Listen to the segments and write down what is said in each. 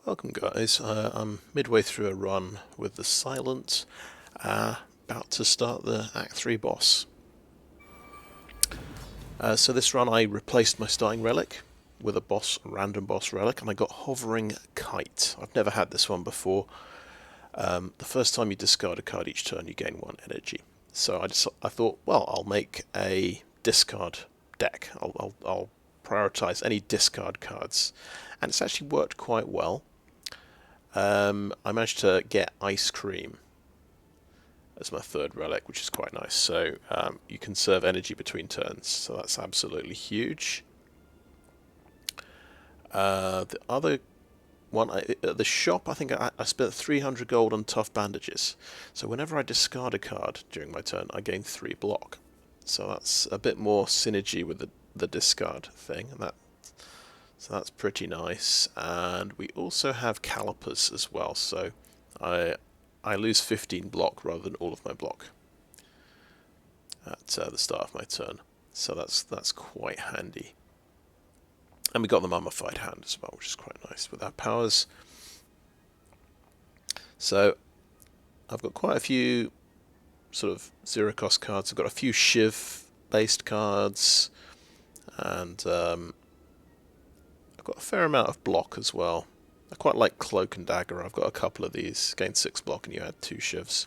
Welcome guys, I'm midway through a run with the Silent, about to start the Act 3 boss. So this run I replaced my starting relic with a random boss relic, and I got Hovering Kite. I've never had this one before. The first time you discard a card each turn you gain 1 energy. So I thought, well, I'll make a discard deck. I'll prioritize any discard cards, and it's actually worked quite well. I managed to get Ice Cream as my third relic, which is quite nice. So you conserve energy between turns, so that's absolutely huge. The other one, at the shop, I think I spent 300 gold on tough bandages. So whenever I discard a card during my turn, I gain 3 block. So that's a bit more synergy with the discard thing, and so that's pretty nice. And we also have calipers as well, so I lose 15 block rather than all of my block at the start of my turn. So that's quite handy. And we got the mummified hand as well, which is quite nice with our powers. So I've got quite a few sort of zero cost cards. I've got a few Shiv based cards, and I've got a fair amount of block as well. I quite like Cloak and Dagger. I've got a couple of these. Gain 6 block and you add 2 Shivs.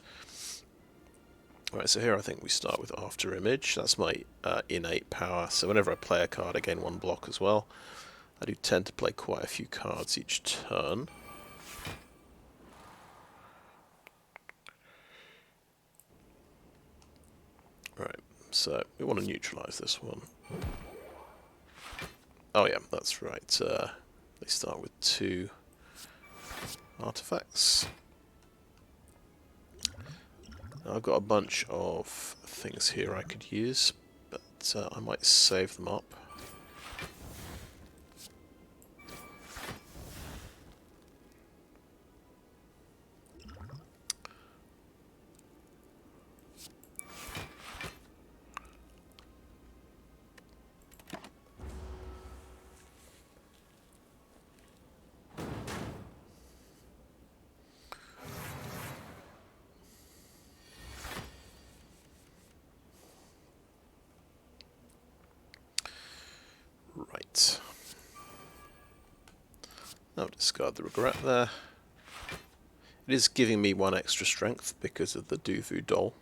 Alright, so here I think we start with After Image. That's my innate power. So whenever I play a card I gain 1 block as well. I do tend to play quite a few cards each turn. Right, so we want to neutralise this one. Oh yeah, that's right. They start with 2 artifacts. Now, I've got a bunch of things here I could use, but I might save them up. Right. I'll discard the regret there. It is giving me 1 extra strength because of the Duvu doll.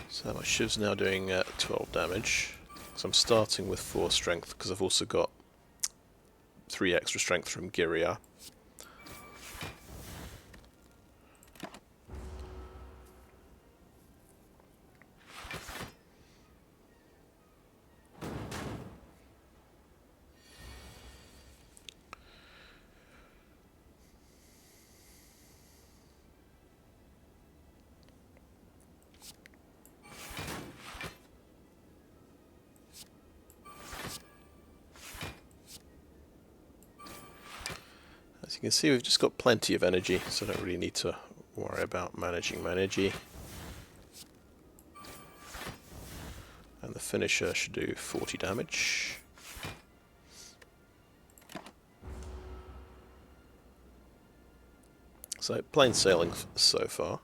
So my Shiv's now doing 12 damage. So I'm starting with 4 strength because I've also got 3 extra strength from Giria. As you can see, we've just got plenty of energy, so I don't really need to worry about managing my energy. And the finisher should do 40 damage. So, plain sailing so far.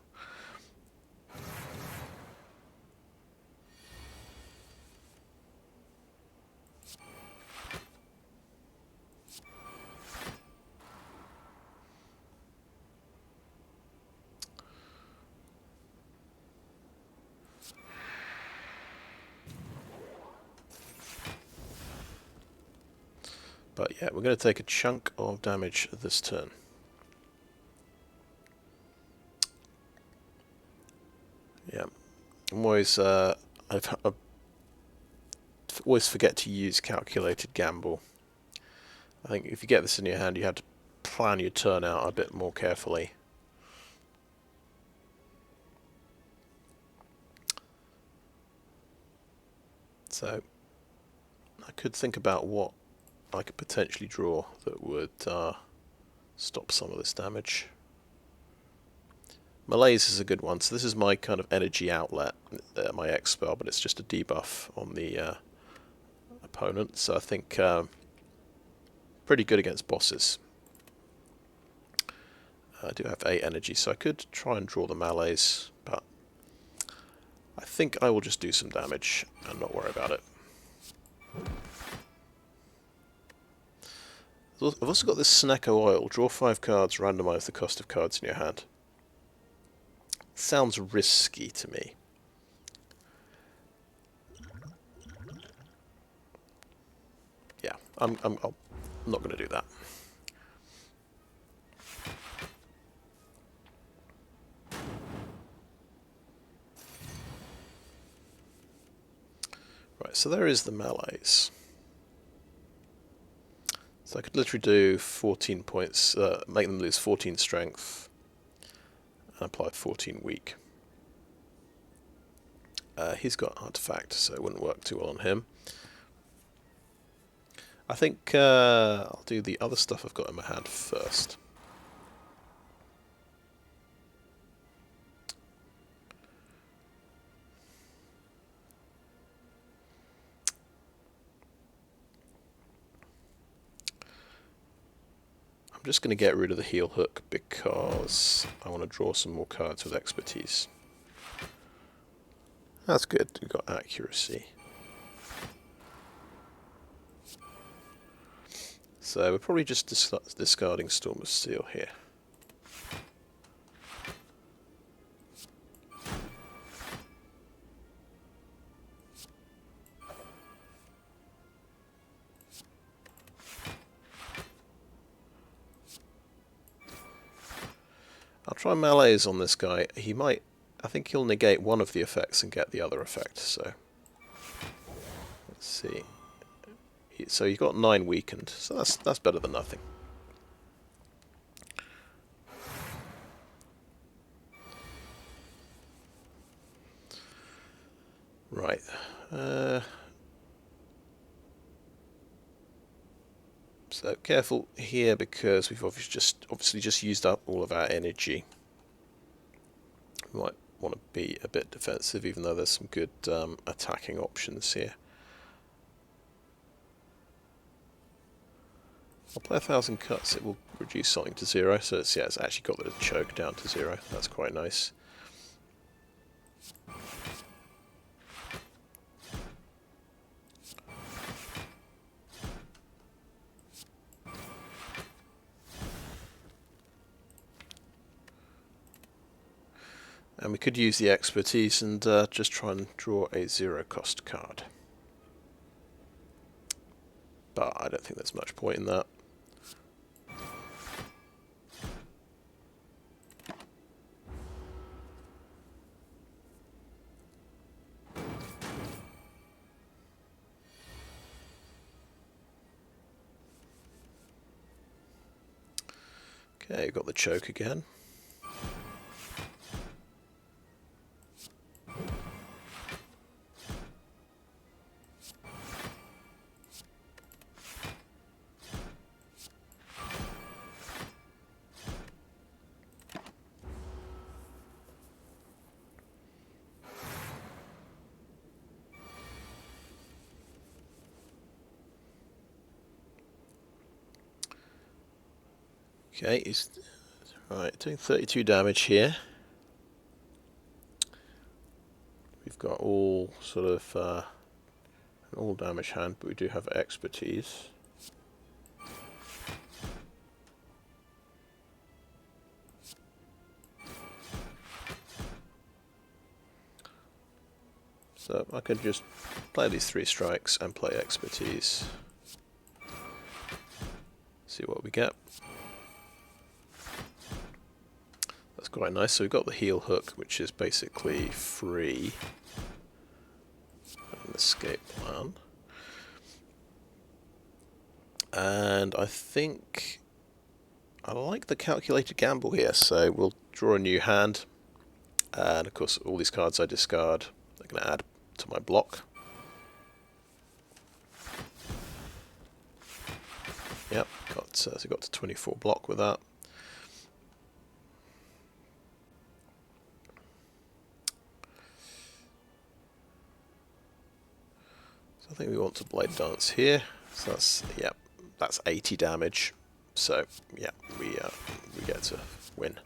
But yeah, we're going to take a chunk of damage this turn. Yeah, I'm always I always forget to use calculated gamble. I think if you get this in your hand, you have to plan your turn out a bit more carefully. So I could think about what I could potentially draw that would stop some of this damage. Malaise is a good one. So this is my kind of energy outlet, my X spell, but it's just a debuff on the opponent. So I think pretty good against bosses. I do have 8 energy, so I could try and draw the Malaise, but I think I will just do some damage and not worry about it. I've also got this Snecko Oil. Draw 5 cards, randomise the cost of cards in your hand. Sounds risky to me. Yeah, I'm not going to do that. Right, so there is the Malaise. So I could literally do 14 points, make them lose 14 strength, and apply 14 weak. He's got Artifact, so it wouldn't work too well on him. I think I'll do the other stuff I've got in my hand first. I'm just going to get rid of the heel hook because I want to draw some more cards with expertise. That's good, we've got accuracy. So we're probably just discarding Storm of Steel here. I'll try Malaise on this guy. He might... I think he'll negate one of the effects and get the other effect, so... Let's see. So you've got 9 weakened, so that's better than nothing. Right. So careful here because we've obviously just used up all of our energy. We might want to be a bit defensive, even though there's some good attacking options here. I'll play 1,000 cuts. It will reduce something to 0. So it's actually got the choke down to 0. That's quite nice. And we could use the expertise and just try and draw a 0 cost card. But I don't think there's much point in that. Okay, got the choke again. Okay, he's right, doing 32 damage here. We've got all sort of an all damage hand, but we do have expertise. So I could just play these 3 strikes and play expertise. See what we get. That's quite nice. So we've got the heel hook, which is basically free. An escape plan. And I think I like the calculated gamble here, so we'll draw a new hand. And of course all these cards I discard are going to add to my block. Yep, so got to 24 block with that. I think we want to Blade Dance here. So that's, yeah, that's 80 damage. So yeah, we get to win.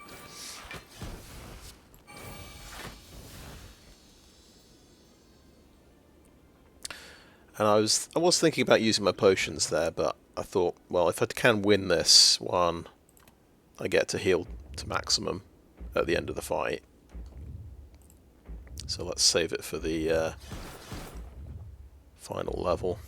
And I was thinking about using my potions there, but I thought, well, if I can win this one, I get to heal to maximum at the end of the fight. So let's save it for the final level.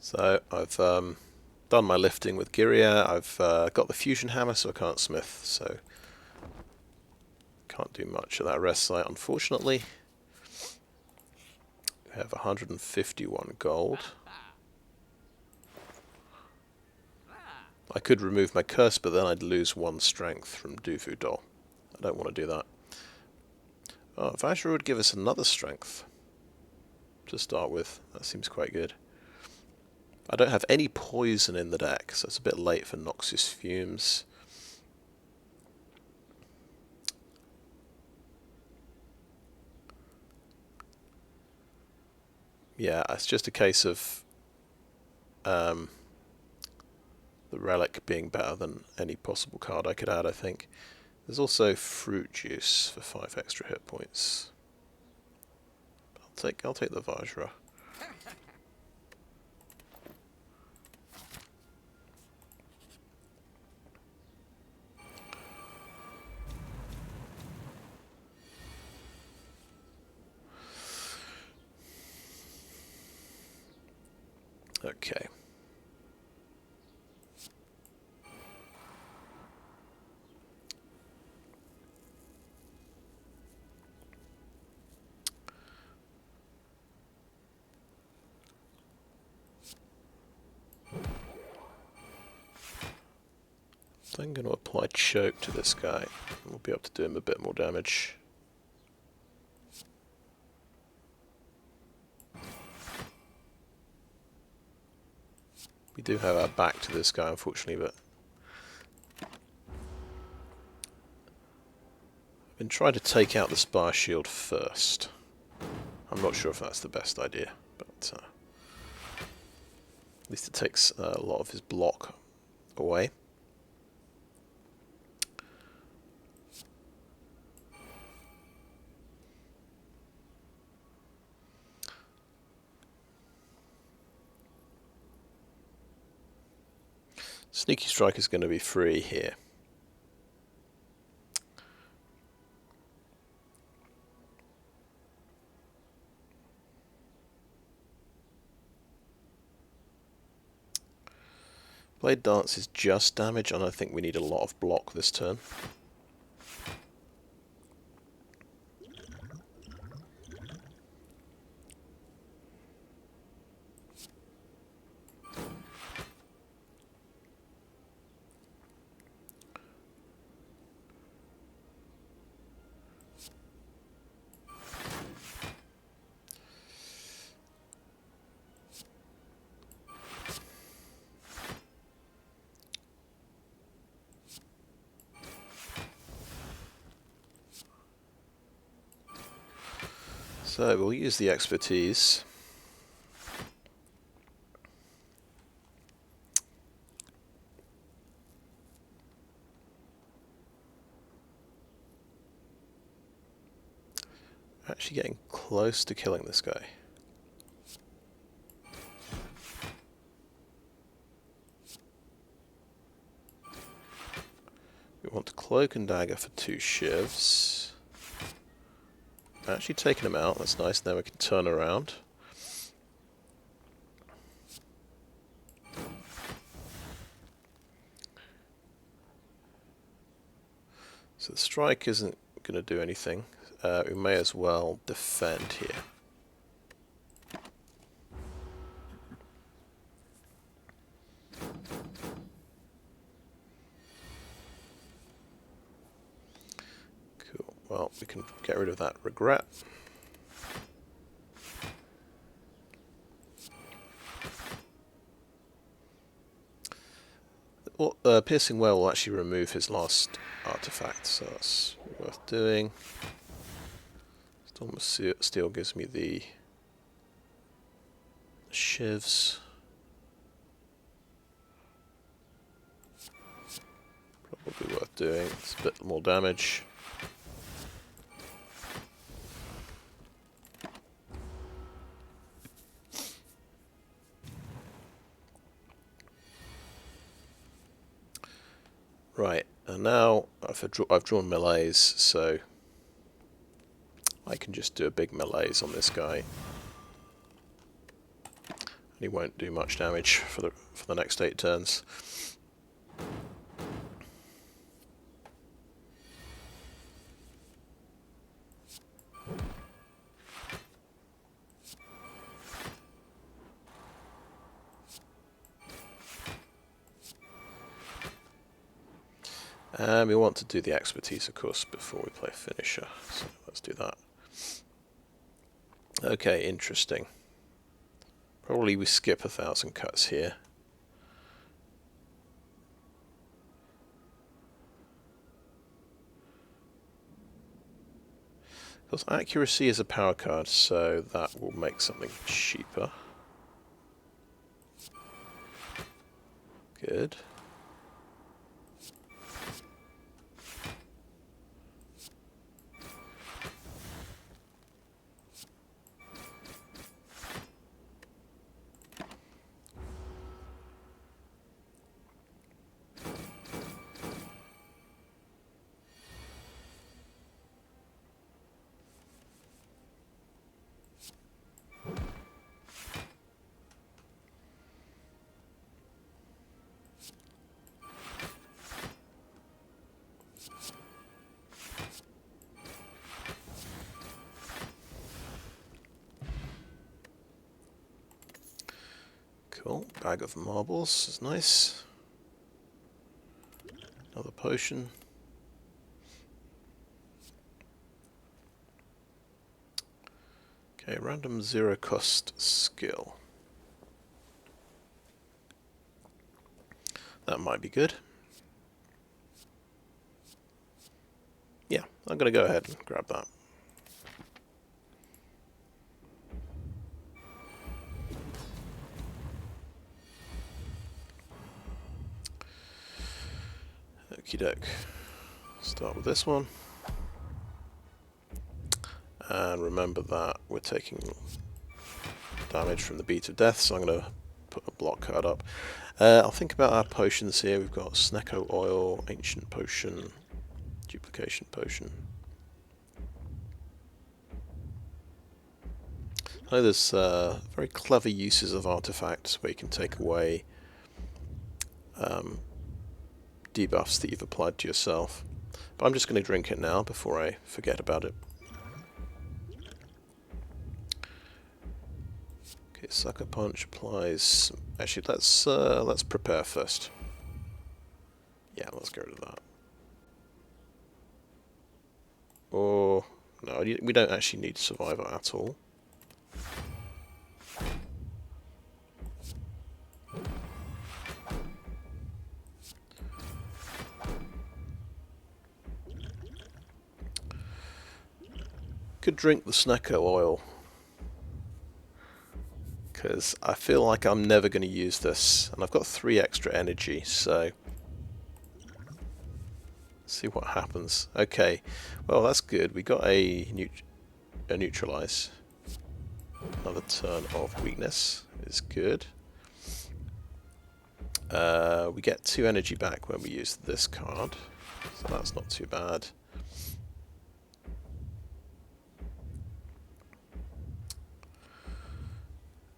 So I've done my lifting with Giria. I've got the fusion hammer, so I can't smith, so can't do much at that rest site, unfortunately. We have 151 gold. I could remove my curse, but then I'd lose 1 strength from Dufu Doll. I don't want to do that. Oh, Vajra would give us another strength to start with. That seems quite good. I don't have any poison in the deck, so it's a bit late for Noxious Fumes. Yeah, it's just a case of the relic being better than any possible card I could add, I think. There's also fruit juice for 5 extra hit points. I'll take the Vajra. Okay. So I'm going to apply choke to this guy. We'll be able to do him a bit more damage. We do have our back to this guy, unfortunately, but I've been trying to take out the Spire shield first. I'm not sure if that's the best idea, but at least it takes a lot of his block away. Sneaky Strike is going to be free here. Blade Dance is just damage, and I think we need a lot of block this turn. So we'll use the expertise. Actually getting close to killing this guy. We want to Cloak and Dagger for 2 shivs. Actually taking him out, that's nice. Now we can turn around. So the strike isn't going to do anything. We may as well defend here. we can get rid of that regret. Well, Piercing Well will actually remove his last artifact, so that's worth doing. Storm of Steel gives me the shivs. Probably worth doing. It's a bit more damage. Right, and now I've drawn melees, so I can just do a big melees on this guy. And he won't do much damage for the next 8 turns. And we want to do the expertise, of course, before we play finisher. So let's do that. Okay, interesting. Probably we skip 1,000 cuts here. Because accuracy is a power card, so that will make something cheaper. Good. Cool. Bag of marbles is nice. Another potion. Okay, random 0 cost skill. That might be good. Yeah, I'm going to go ahead and grab that. Okie doke. Start with this one. And remember that we're taking damage from the Beat of Death, so I'm going to put a block card up. I'll think about our potions here. We've got Snecko Oil, Ancient Potion, Duplication Potion. I know there's very clever uses of artifacts where you can take away debuffs that you've applied to yourself. But I'm just going to drink it now before I forget about it. Okay, Sucker Punch applies. Actually, let's prepare first. Yeah, let's get rid of that. Or no, we don't actually need Survivor at all. Could drink the Snecko Oil, because I feel like I'm never going to use this, and I've got 3 extra energy, so see what happens. Okay, well that's good. We got a neutralize. Another turn of weakness is good. We get 2 energy back when we use this card, so that's not too bad.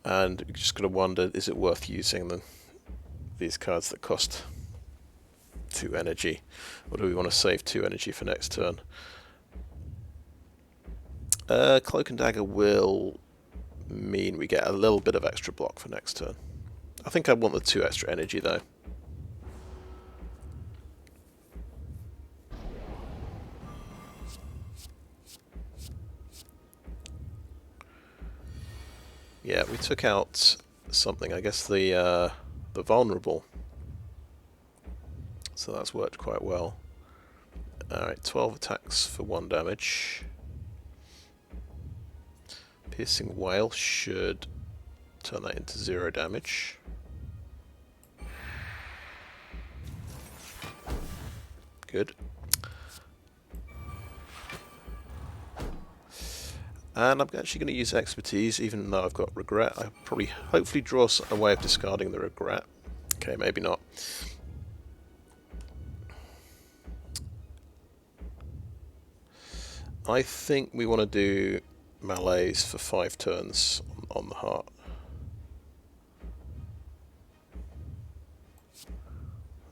And you're just going to wonder, is it worth using these cards that cost 2 energy? Or do we want to save 2 energy for next turn? Cloak and Dagger will mean we get a little bit of extra block for next turn. I think I want the 2 extra energy though. Yeah, we took out something. I guess the vulnerable. So that's worked quite well. Alright, 12 attacks for 1 damage. Piercing Whale should turn that into 0 damage. Good. And I'm actually going to use expertise, even though I've got regret. I'll probably, hopefully, draw a way of discarding the regret. Okay, maybe not. I think we want to do malaise for 5 turns on the heart.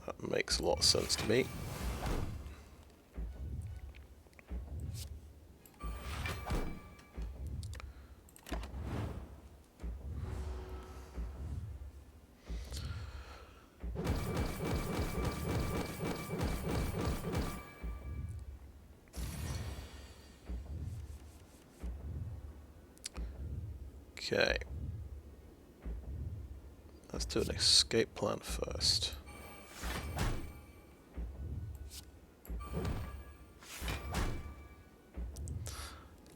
That makes a lot of sense to me. Okay. Let's do an escape plan first.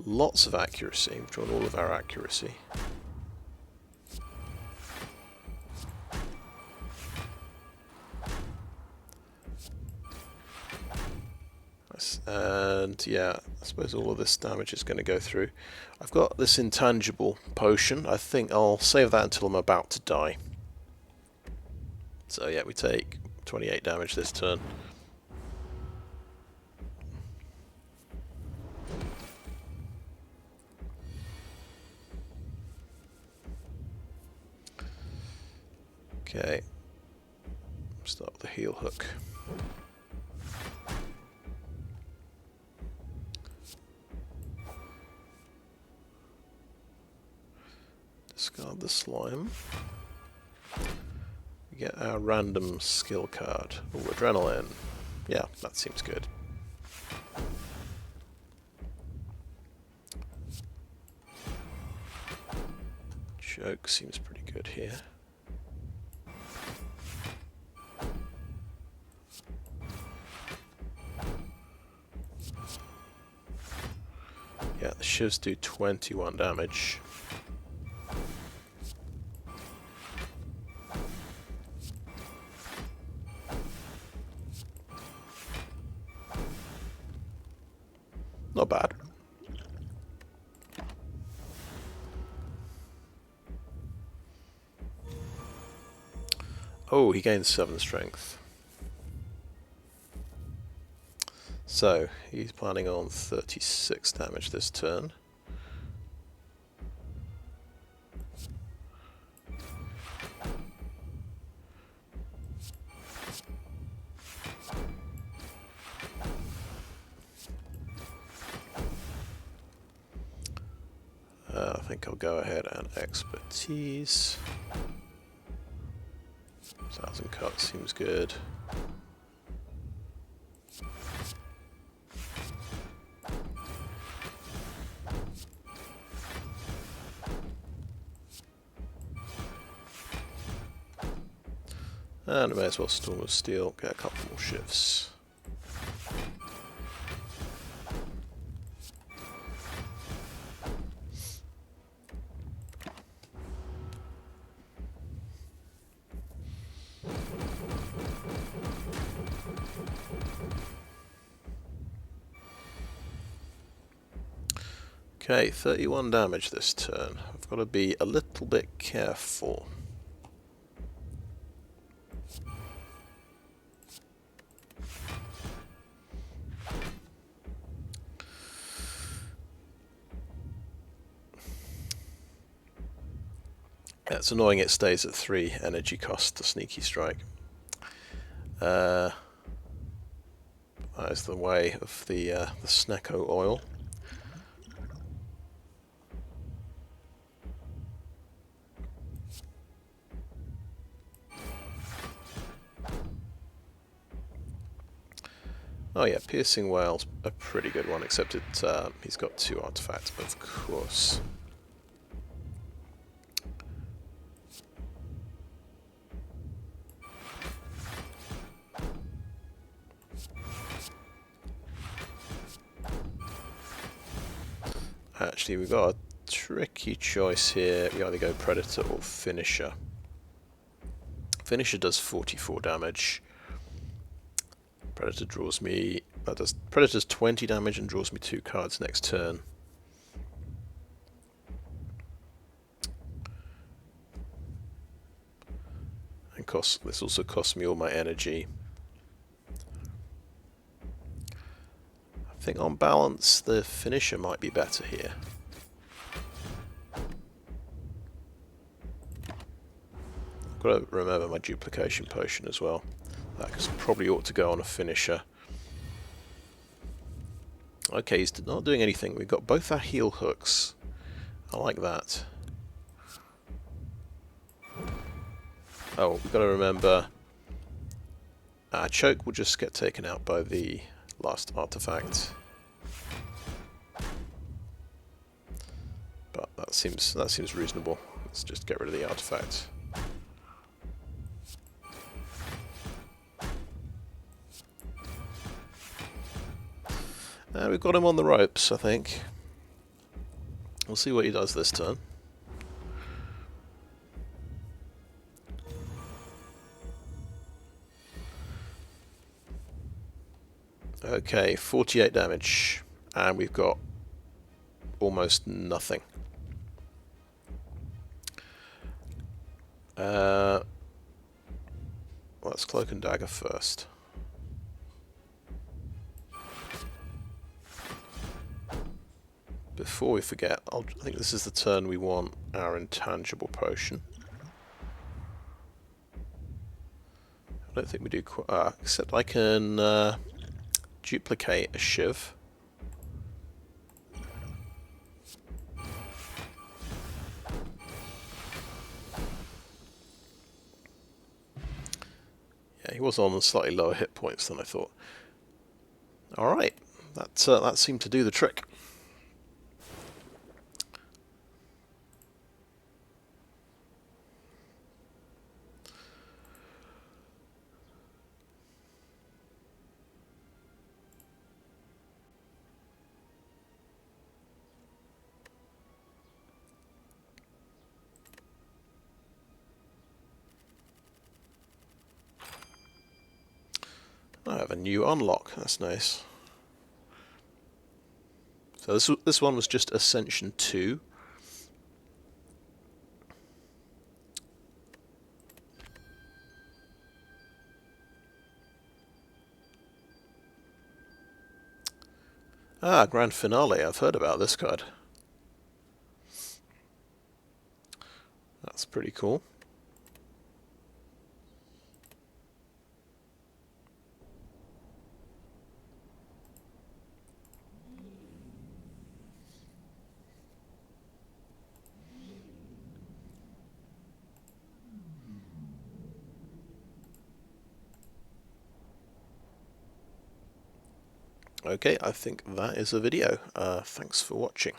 Lots of accuracy. We've drawn all of our accuracy. Nice. And yeah, I suppose all of this damage is going to go through. I've got this intangible potion. I think I'll save that until I'm about to die. So yeah, we take 28 damage this turn. Okay, start with the heal hook. Discard the slime. We get our random skill card. Oh, adrenaline. Yeah, that seems good. Joke seems pretty good here. Yeah, the shivs do 21 damage. Not bad. Oh, he gains 7 strength. So, he's planning on 36 damage this turn. I think I'll go ahead and expertise. 1,000 cut seems good. And I may as well Storm of Steel, get a couple more shifts. Okay, 31 damage this turn. I've got to be a little bit careful. Yeah, it's annoying it stays at 3 energy cost to Sneaky Strike. That is the way of the Snecko oil. Oh yeah, Piercing Whale's a pretty good one, except he's got 2 artifacts, of course. actually, we've got a tricky choice here. We either go Predator or Finisher. Finisher does 44 damage. Predator draws me... Predator's 20 damage and draws me 2 cards next turn. And this also costs me all my energy. I think on balance the Finisher might be better here. I've got to remember my duplication potion as well. That probably ought to go on a Finisher. Okay, he's not doing anything. We've got both our heal hooks. I like that. Oh, we've got to remember our choke will just get taken out by the last artifact. But that seems reasonable. Let's just get rid of the artifact. And we've got him on the ropes, I think. We'll see what he does this turn. Okay, 48 damage. And we've got almost nothing. Let's Cloak and Dagger first. Before we forget, I think this is the turn we want our intangible potion. I don't think we do except I can duplicate a shiv. Yeah, he was on slightly lower hit points than I thought. Alright, that seemed to do the trick. I have a new unlock, that's nice. So this one was just Ascension 2. Ah, Grand Finale, I've heard about this card. That's pretty cool. Okay, I think that is a video. Thanks for watching.